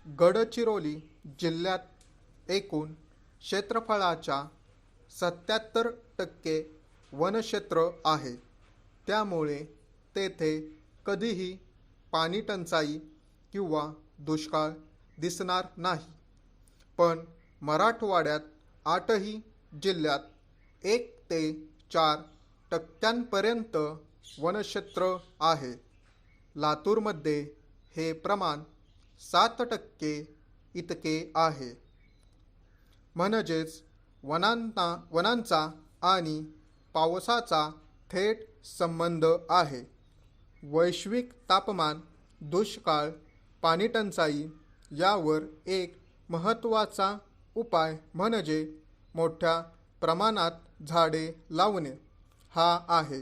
गडचिरोली जिल्ह्यात एकूण क्षेत्रफळाच्या 77% वनक्षेत्र आहे. त्यामुळे तेथे कधीही पाणीटंचाई किंवा दुष्काळ दिसणार नाही. पण मराठवाड्यात 8ही जिल्ह्यात 1 ते 4 टक्क्यांपर्यंत वनक्षेत्र आहे. लातूरमध्ये हे प्रमाण 7% इतके आहे. म्हणजेच वनांचा आणि पावसाचा थेट संबंध आहे. वैश्विक तापमान, दुष्काळ, पाणीटंचाई यावर एक महत्त्वाचा उपाय म्हणजे मोठ्या प्रमाणात झाडे लावणे हा आहे.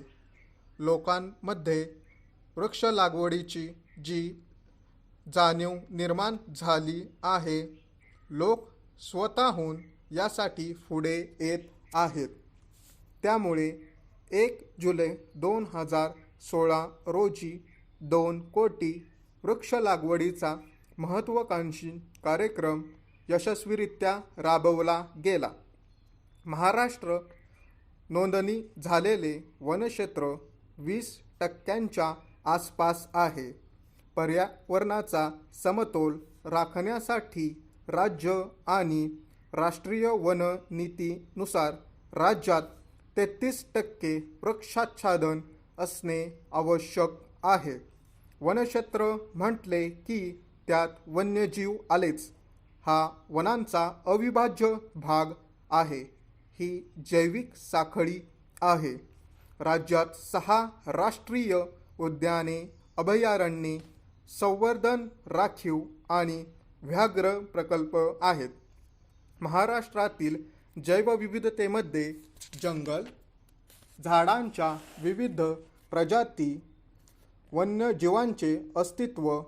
लोकांमध्ये वृक्ष लागवडीची जी जाणीव निर्माण झाली आहे, लोक स्वतःहून यासाठी पुढे येत आहेत. त्यामुळे 1 जुलै 2016 रोजी 2 कोटी वृक्ष लागवडीचा महत्त्वाकांक्षी कार्यक्रम यशस्वीरित्या राबवला गेला. महाराष्ट्र नोंदणी झालेले वनक्षेत्र 20% आसपास आहे. पर्यावरणाचा समतोल राखण्यासाठी राज्य आणि राष्ट्रीय वन नीतीनुसार राज्यात 33% वृक्षाच्छादन असणे आवश्यक आहे. वनक्षेत्र म्हटले की त्यात वन्यजीव आलेच. हा वनांचा अविभाज्य भाग आहे. ही जैविक साखळी आहे. राज्यात 6 राष्ट्रीय उद्याने, अभयारण्ये, संवर्धन, राखीव आणि व्याघ्र प्रकल्प आहेत. महाराष्ट्रातील जैवविविधतेमध्ये जंगल, झाडांच्या विविध प्रजाती, वन्यजीवांचे अस्तित्व,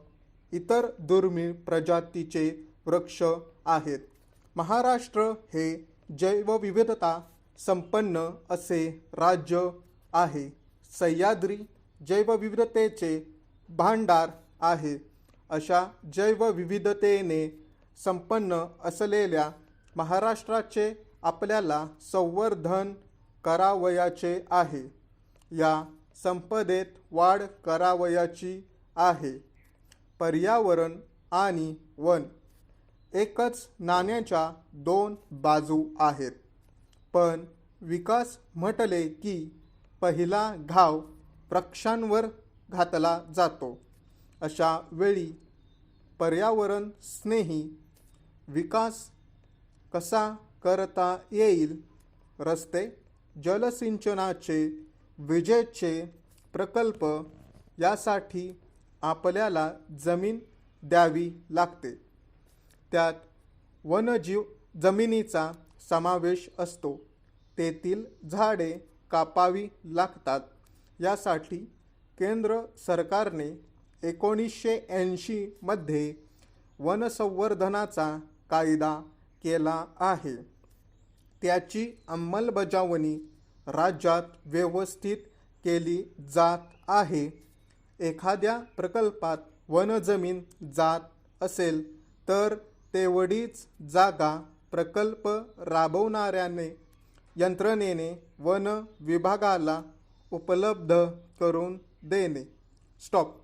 इतर दुर्मिळ प्रजातीचे वृक्ष आहेत. महाराष्ट्र हे जैवविविधता संपन्न असे राज्य आहे. सह्याद्री जैवविविधतेचे भांडार आहे. अशा जैवविविधतेने संपन्न असलेल्या महाराष्ट्राचे आपल्याला संवर्धन करावयाचे आहे. या संपदेत वाढ करावयाची आहे. पर्यावरण आणि वन एकच नाण्याच्या 2 बाजू आहेत. पण विकास म्हटले की पहिला घाव वृक्षांवर घातला जातो. अशा वेळी पर्यावरण स्नेही विकास कसा करता येईल? रस्ते, जलसिंचनाचे, विजेचे प्रकल्प यासाठी आपल्याला जमीन द्यावी लागते. त्यात जमिनीचा समावेश असतो. तेथील झाडे कापावी लागतात. यासाठी केंद्र सरकारने 1980 मध्ये वनसंवर्धनाचा कायदा केला आहे. त्याची अंमलबजावणी राज्यात व्यवस्थित केली जात आहे. एखाद्या प्रकल्पात वनजमीन जात असेल तर तेवढीच जागा प्रकल्प राबवणाऱ्याने यंत्रणेने वन विभागाला उपलब्ध करून देणे. स्टॉप.